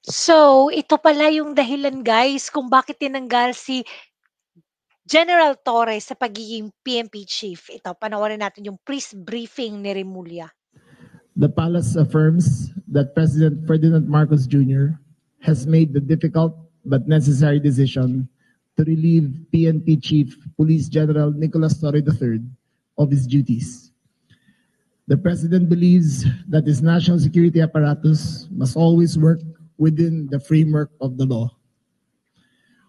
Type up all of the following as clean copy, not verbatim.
So, ito pala yung dahilan guys kung bakit tinanggal si General Torre sa pagiging PNP chief. Ito, panoorin natin yung press briefing ni Remulla. The palace affirms that President Ferdinand Marcos Jr. has made the difficult but necessary decision to relieve PNP Chief Police General Nicolas Torre III of his duties. The President believes that his national security apparatus must always work within the framework of the law.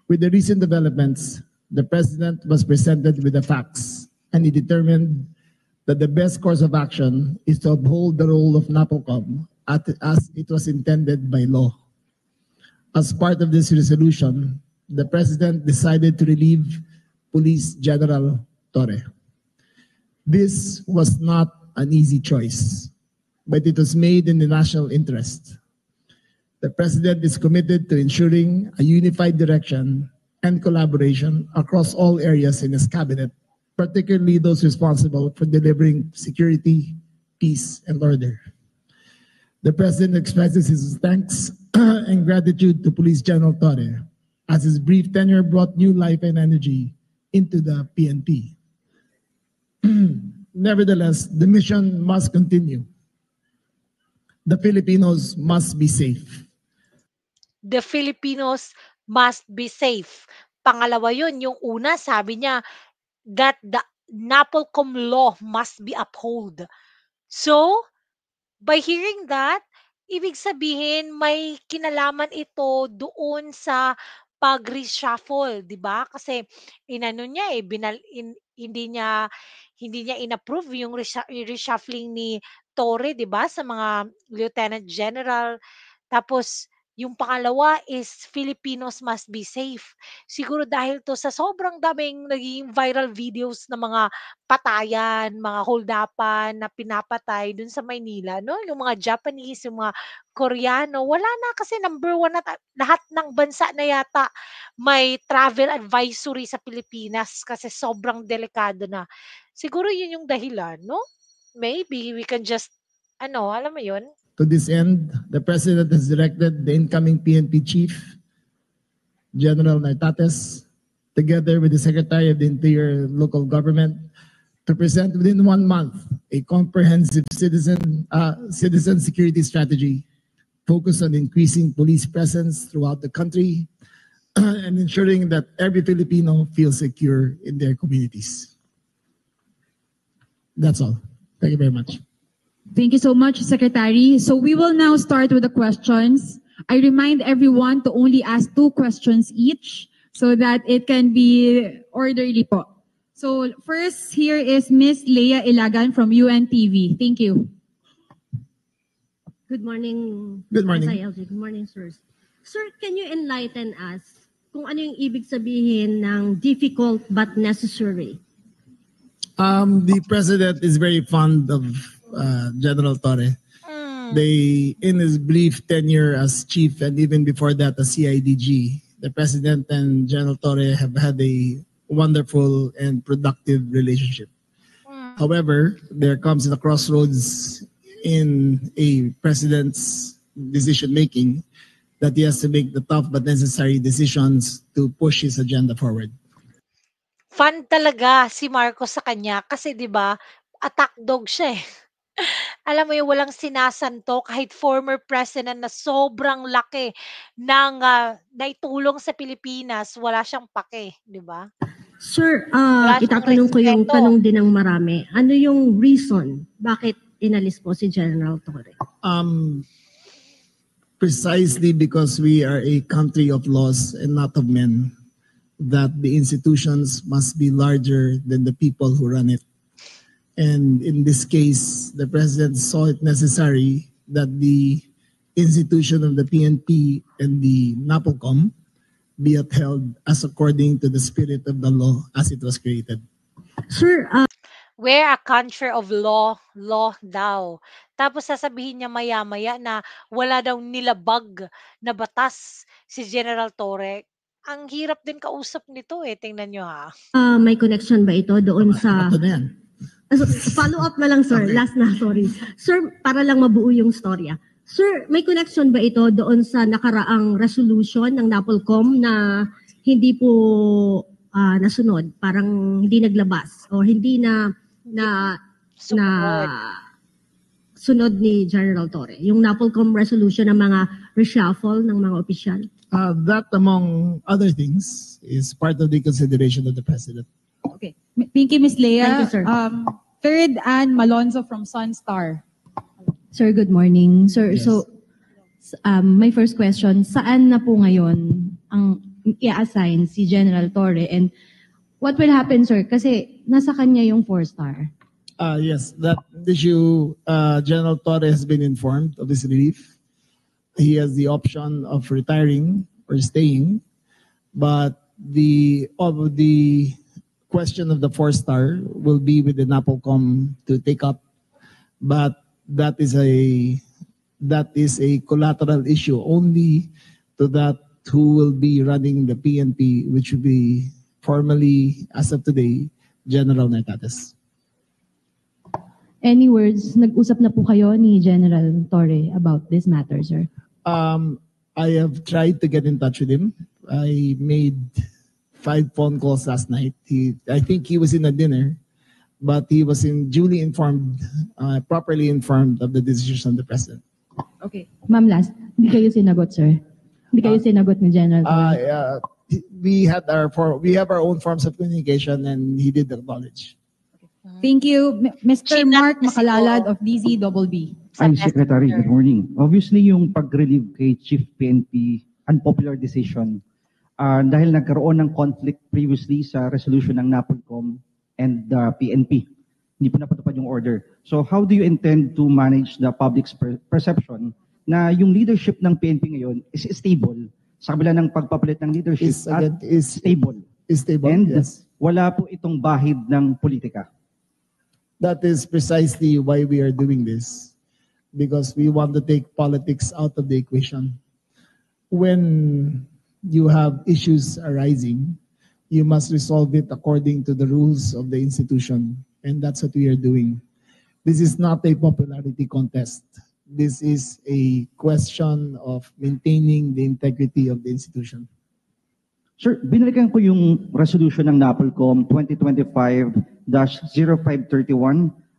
With the recent developments, the President was presented with the facts, and he determined that the best course of action is to uphold the role of NAPOCOM as it was intended by law. As part of this resolution, the President decided to relieve Police General Torre. This was not an easy choice, but it was made in the national interest. The President is committed to ensuring a unified direction and collaboration across all areas in his cabinet, particularly those responsible for delivering security, peace, and order. The President expresses his thanks and gratitude to Police General Torre, as his brief tenure brought new life and energy into the PNP. Nevertheless, the mission must continue. The Filipinos must be safe. The Filipinos must be safe. Pangalawa yun, yung una sabi niya that the NAPOLCOM law must be upheld. So, by hearing that, ibig sabihin may kinalaman ito doon sa pag-reshuffle, 'di ba? Kasi inano niya hindi niya inapprove yung reshuffling ni Torre, 'di ba, sa mga lieutenant general. Tapos yung pangalawa is Filipinos must be safe. Siguro dahil 'to sa sobrang daming nagiging viral videos ng mga patayan, mga holdapan na pinapatay dun sa Maynila 'no, yung mga Japanese, yung mga Koreano, wala na kasi number 1 na lahat ng bansa na yata may travel advisory sa Pilipinas kasi sobrang delikado na. Siguro yun yung dahilan 'no? Maybe we can just ano, alam mo yun? To this end, the President has directed the incoming PNP Chief, General Nartates, together with the Secretary of the Interior Local Government, to present within 1 month a comprehensive citizen security strategy focused on increasing police presence throughout the country and ensuring that every Filipino feels secure in their communities. That's all. Thank you very much. Thank you so much, Secretary. So we will now start with the questions. I remind everyone to only ask 2 questions each so that it can be orderly po. So first here is Miss Leia Ilagan from UNTV. Thank you. Good morning. Good morning. Good morning, sir. Sir, can you enlighten us kung ano yung ibig sabihin ng difficult but necessary? The President is very fond of General Torre. In his brief tenure as chief and even before that as CIDG, the President and General Torre have had a wonderful and productive relationship. However, there comes a crossroads in a President's decision making that he has to make the tough but necessary decisions to push his agenda forward. Fan talaga si Marcos sa kanya kasi 'di ba, attack dog siya eh. Alam mo yung walang sinasanto kahit former president na sobrang laki ng naitulong sa Pilipinas, wala siyang pake, 'di ba? Sir, Wala siyang itatanong ko yung respeto. tanong din ng marami. Ano yung reason bakit inalis po si General Torre? Precisely because we are a country of laws and not of men, that the institutions must be larger than the people who run it. And in this case, the President saw it necessary that the institution of the PNP and the NAPOCOM be upheld as according to the spirit of the law as it was created. Sir, We're a country of law daw. Tapos sasabihin niya maya-maya na wala daw nilabag na batas si General Torre. Ang hirap din kausap nito eh, tingnan niyo ha. may connection ba ito doon sa... Ito na yan. Follow up na lang, sir. Okay. Last na, sorry. Sir, para lang mabuo yung storya. Sir, may connection ba ito doon sa nakaraang resolution ng NAPOLCOM na hindi po nasunod, parang hindi naglabas o hindi na Sumunod. sunod ni General Torre? Yung NAPOLCOM resolution ng mga reshuffle ng mga opisyal? That, among other things, is part of the consideration of the president. Okay. Thank you, Ms. Leah. Thank you, sir. Third, Ann Malonzo from Sunstar. Sir, good morning. Sir, Yes. so my first question, saan na po ngayon ang i-assign si General Torre and what will happen, sir? Kasi nasa kanya yung 4-star. Yes, that issue, General Torre has been informed of his relief. He has the option of retiring or staying, but the question of the 4-star will be with the NAPOLCOM to take up, but that is a collateral issue only to that who will be running the PNP, which will be formally, as of today, General Nartates. Any words, nag-usap na po kayo ni General Torre about this matter, sir? I have tried to get in touch with him. I made 5 phone calls last night. I think he was in a dinner, but he was duly informed, properly informed of the decision of the president. Okay. Ma'am, last, hindi kayo sinagot, sir? Hindi kayo sinagot ni General Torre? We have our own forms of communication, and he did acknowledge. Thank you, Mr. Chinat Mark kasi Makalalad po. of DZBB. Ay, Secretary, good morning. Obviously, yung pag-relieve kay Chief PNP, unpopular decision, dahil nagkaroon ng conflict previously sa resolution ng NAPOLCOM and the PNP. Hindi po napatupad yung order. So how do you intend to manage the public's perception na yung leadership ng PNP ngayon is stable sa kabila ng pagpapalit ng leadership Is stable? stable. And Yes. wala po itong bahid ng politika. That is precisely why we are doing this, because we want to take politics out of the equation. When you have issues arising, you must resolve it according to the rules of the institution, and that's what we are doing. This is not a popularity contest. This is a question of maintaining the integrity of the institution. Sir, binalikan ko yung resolution ng NAPOLCOM 2025-0531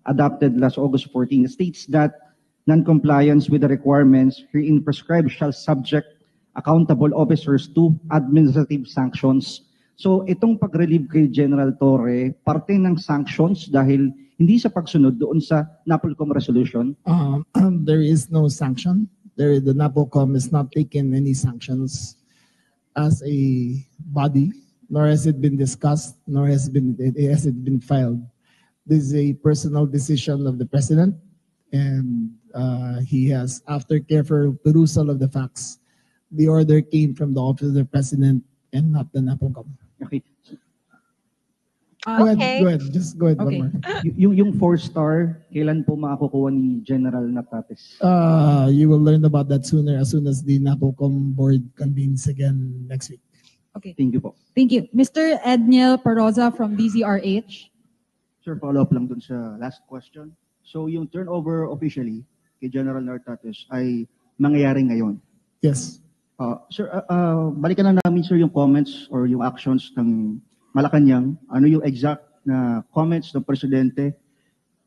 adopted last August 14 states that non-compliance with the requirements herein prescribed shall subject accountable officers to administrative sanctions. So itong pag-relieve kay General Torre, parte ng sanctions dahil hindi sa pagsunod doon sa NAPOLCOM resolution. There is no sanction. The NAPOLCOM has not taken any sanctions as a body, nor has it been discussed, nor has it been filed. This is a personal decision of the president, and he has, after careful perusal of the facts, the order came from the office of the president and not the NAPOLCOM. Okay. Go Okay. ahead. Just go ahead. Okay. One more. Yung 4-star, kailan po makakukuha ni General Nartates? You will learn about that sooner, as soon as the NAPOLCOM board convenes again next week. Okay. Thank you po. Thank you. Mr. Edniel Paroza from DZRH. Sir, follow-up lang dun sa last question. So yung turnover officially kay General Nartates ay mangyayari ngayon. Yes. Sir, balikan lang namin sir yung comments or yung actions ng Malacanang. Ano yung exact na comments ng Presidente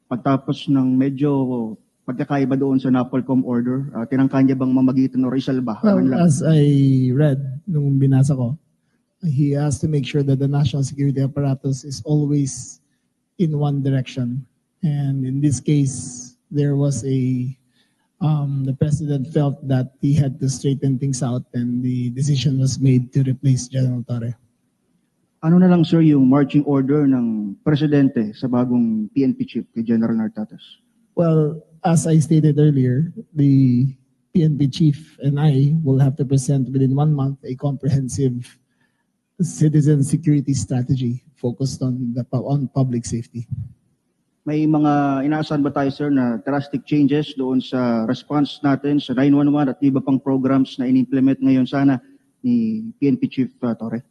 pagtapos ng medyo pagkakaiba doon sa NAPOLCOM order? Tinangka niya bang mamagitan o isalba? Well, Man lang. as I read nung binasa ko, he has to make sure that the national security apparatus is always in one direction. And in this case, there was the president felt that he had to straighten things out, and the decision was made to replace General Torre. Ano na lang sir yung marching order ng Presidente sa bagong PNP chief kay General Nartates? Well, as I stated earlier, the PNP chief and I will have to present within 1 month a comprehensive citizen security strategy focused on public safety. May mga inaasahan ba tayo sir na drastic changes doon sa response natin sa 911 at iba pang programs na in-implement ngayon sana ni PNP Chief Torre?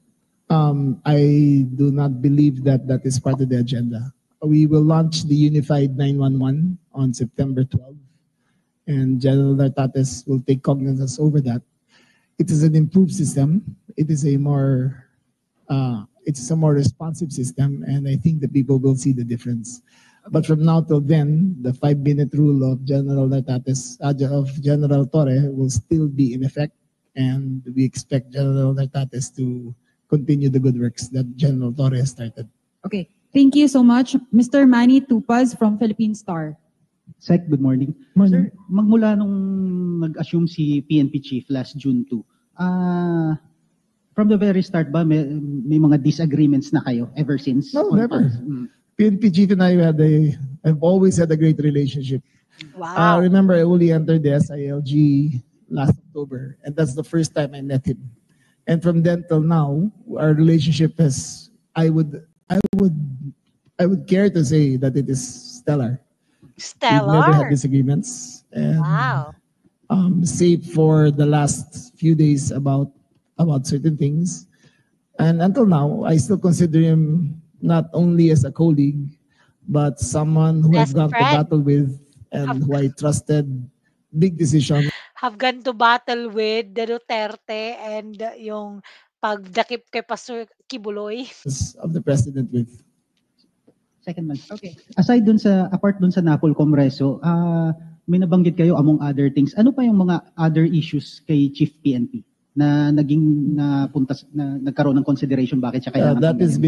I do not believe that that is part of the agenda. We will launch the Unified 911 on September 12, and General Nartates will take cognizance over that. It is an improved system. It is a more responsive system, and I think the people will see the difference. But from now till then, the 5-minute rule of General Nartates, of General Torre, will still be in effect, and we expect General Nartates to continue the good works that General Torre has started. Okay, thank you so much. Mr. Manny Tupaz from Philippine Star. Sec, good morning. Morning. Sir, magmula nung nag-assume si PNP Chief last June 2, from the very start ba, may mga disagreements na kayo ever since? No, never. PNP Chief and I've always had a great relationship. Wow. Remember, I only entered the SILG last October, and that's the first time I met him. And from then till now, our relationship has, I would care to say that it is stellar. We've never had Stellar. disagreements, and Wow. save for the last few days about certain things. And until now, I still consider him not only as a colleague, but someone who I've Best gone to friend. battle with and who I trusted big decisions Have gone to battle with the Duterte and yung pagdakip kay Pastor Kibuloy. of the president with. Second month. Okay. Apart dun sa Napolcom Reso, may nabanggit kayo among other things. Ano pa yung mga other issues kay Chief PNP na nagkaroon ng consideration bakit siya kailangan That is tanggalin?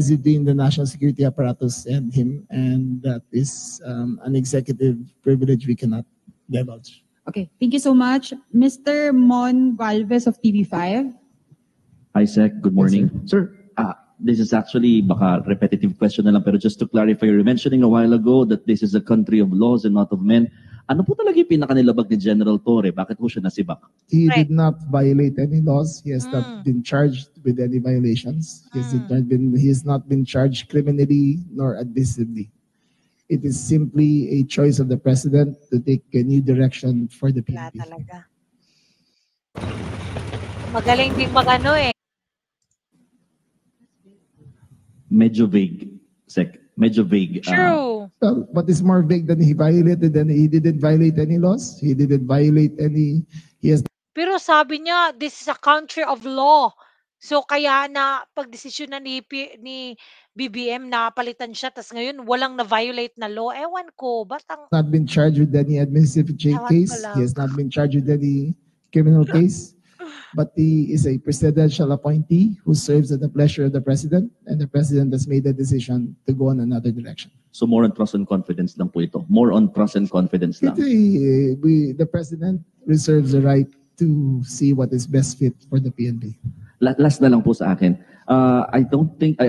between the national security apparatus and him, and that is an executive privilege we cannot divulge. Okay, thank you so much. Mr. Mon Galvez of TV5. Hi, Sec. Good morning. Sir, this is actually baka repetitive question na lang, pero just to clarify, you were mentioning a while ago that this is a country of laws and not of men. Ano po talaga yung pinakanilabag ni General Torre? Bakit po siya nasibak? He Right. did not violate any laws. He has not been charged with any violations. He has not been charged criminally nor admissively. It is simply a choice of the president to take a new direction for the Wala PNP. talaga. Magaling din magano eh. Medyo vague, Sec. Medyo vague. True. Well, what is more vague than he didn't violate any laws? He didn't violate any. He has Pero sabi niya, this is a country of law. So kaya na pagdesisyon na ni BBM na palitan siya, tas ngayon walang na-violate na law. Ewan ko, ba't ang not been charged with any administrative Ewan ko case. lang. He has not been charged with any criminal case. But he is a presidential appointee who serves at the pleasure of the president, and the president has made a decision to go in another direction. So more on trust and confidence lang po ito. More on trust and confidence lang. The president reserves the right to see what is best fit for the PNP. Last na lang po sa akin. I don't think,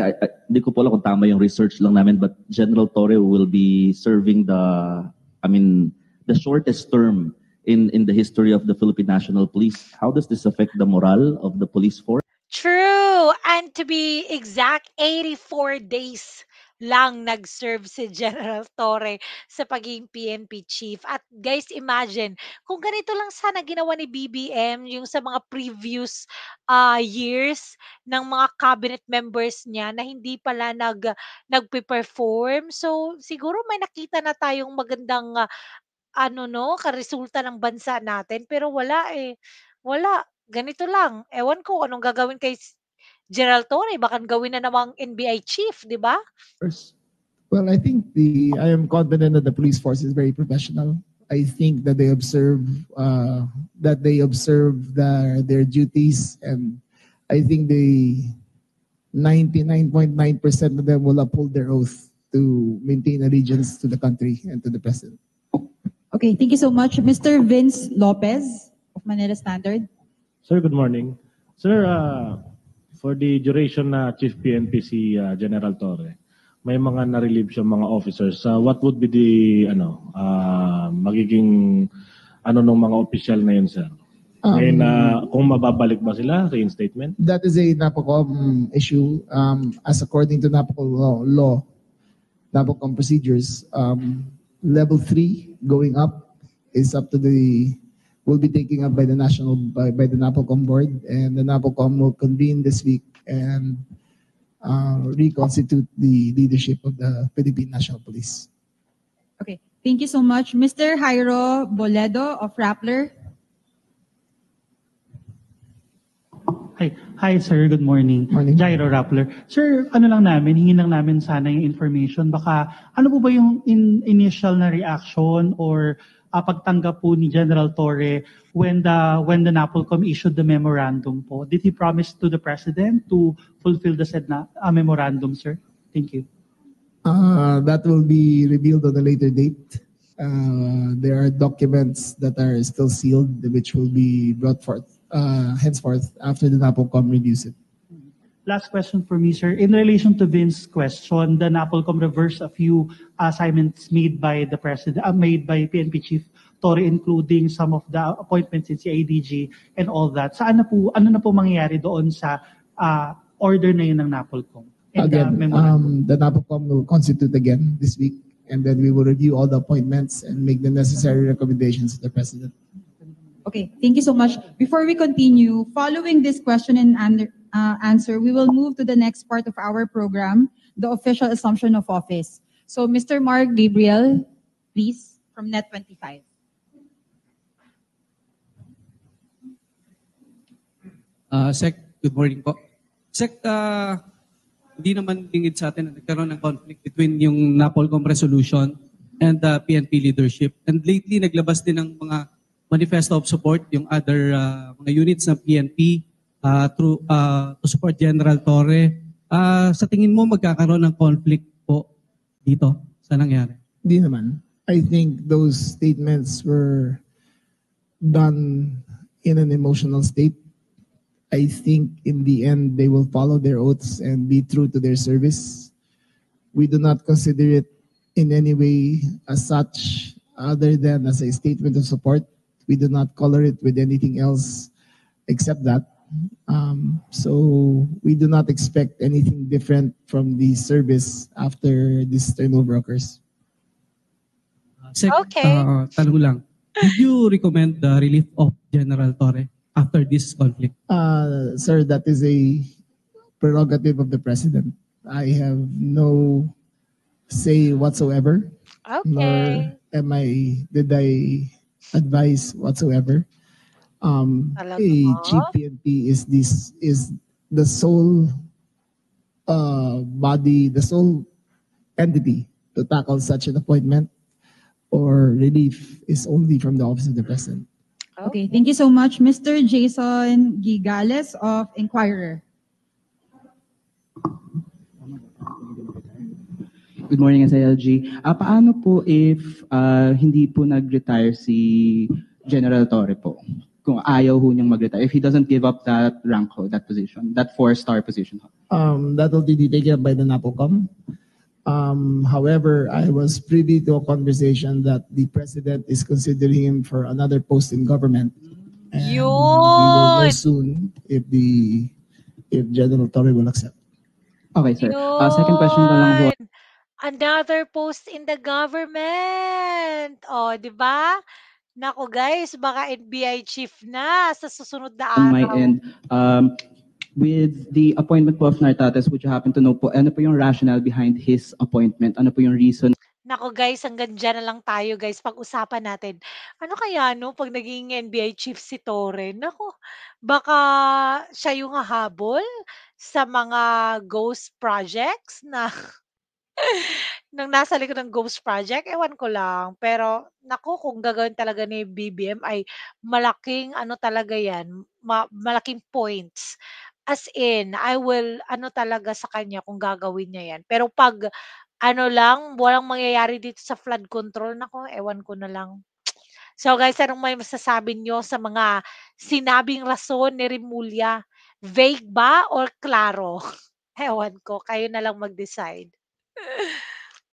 di ko po alam kung tama yung research lang namin, but General Torre will be serving the shortest term in the history of the Philippine National Police. How does this affect the morale of the police force? True! And to be exact, 84 days lang nag-serve si General Torre sa pagiging PNP chief. At guys, imagine, kung ganito lang sana ginawa ni BBM yung sa mga previous years ng mga cabinet members niya na hindi pala nagpe-perform. So, siguro may nakita na tayong magandang karesulta ng bansa natin. Pero wala eh. Wala. Ganito lang. Ewan ko anong gagawin kay General Torre. Baka gawin na namang NBI chief, di ba? Well, I think I am confident that the police force is very professional. I think that they observe their duties, and I think 99.9% of them will uphold their oath to maintain allegiance to the country and to the president. Okay, thank you so much. Mr. Vince Lopez of Manila Standard. Sir, good morning. Sir, for the duration na Chief PNP si General Torre, may mga na-relieve siya mga officers. What would be the magiging nung mga official na yun, sir? And kung mababalik ba sila, reinstatement? That is a NAPOCOM issue. As according to NAPOCOM law, NAPOCOM procedures, level 3 going up is will be taken up by the NAPOCOM board, and the NAPOCOM will convene this week and reconstitute the leadership of the Philippine National Police. Okay, Thank you so much. Mr. Jairo Boledo of Rappler. Hi sir, good morning. Morning. Jairo Rappler. Sir, hingin lang namin sana yung information. Baka ano po ba yung initial na reaction or pagtanggap po ni General Torre when the NAPOLCOM issued the memorandum po? Did he promise to the President to fulfill the said memorandum, sir? Thank you. That will be revealed on a later date. There are documents that are still sealed, which will be brought forth henceforth after the NAPOLCOM reviews it. Last question for me, sir. In relation to Vince's question, the NAPOLCOM reversed a few assignments made by the President, made by PNP Chief Torre, including some of the appointments in CIDG and all that. Ano na po mangyayari doon sa order na yun ng NAPOLCOM? Again, the NAPOLCOM will constitute again this week, and then we will review all the appointments and make the necessary recommendations to the President. Okay, thank you so much. Before we continue, following this question and answer, we will move to the next part of our program, the official assumption of office. So, Mr. Mark Gabriel, please, from Net25. Sec, good morning po. Sec, hindi naman lingid sa atin na nagkaroon ng conflict between yung NAPOLCOM resolution and the PNP leadership. And lately, naglabas din ng mga manifesto of support yung other mga units ng PNP to support General Torre. Sa tingin mo, magkakaroon ng conflict po dito sa nangyari? Hindi naman. I think those statements were done in an emotional state. I think in the end, they will follow their oaths and be true to their service. We do not consider it in any way as such other than as a statement of support. We do not color it with anything else except that. So we do not expect anything different from the service after this turnover occurs. Sec, Okay. tanong lang. Did you recommend the relief of General Torre after this conflict? Sir, that is a prerogative of the President. I have no say whatsoever, nor Okay. did I advice whatsoever. Talaga A ba? chief PNP is the sole body, the sole entity to tackle such an appointment or relief is only from the office of the President. Okay, thank you so much. Mr. Jason Gigales of Inquirer. Good morning, SILG. Paano po if hindi po nag-retire si General Torre po? Kung ayaw ho niyang mag-retire, if he doesn't give up that rank ho, that position, that 4-star position ho. That will be taken up by the NAPOLCOM. However, I was privy to a conversation that the President is considering him for another post in government. And we will know Yun! soon if General Torre will accept. Okay, sir. Second question ko lang po. Yun! Another post in the government. Oh, di ba? Nako guys, baka NBI chief na sa susunod na On my araw. end, with the appointment po of Nartates, would you happen to know po, ano po yung rationale behind his appointment? Ano po yung reason? Nako guys, hanggang dyan na lang tayo guys. Pag-usapan natin. Ano kaya no, pag naging NBI chief si Torre? Nako, baka siya yung hahabol sa mga ghost projects na nang nasa likod ng ghost project, ewan ko lang. Pero naku, kung gagawin talaga ni BBM ay malaking ano talaga yan, malaking points. As in, I will ano talaga sa kanya kung gagawin niya yan. Pero pag ano lang, walang mangyayari dito sa flood control, naku, ewan ko na lang. So guys, anong may masasabi nyo sa mga sinabing rason ni Rimulya? Vague ba or klaro? Ewan ko, kayo na lang mag-decide.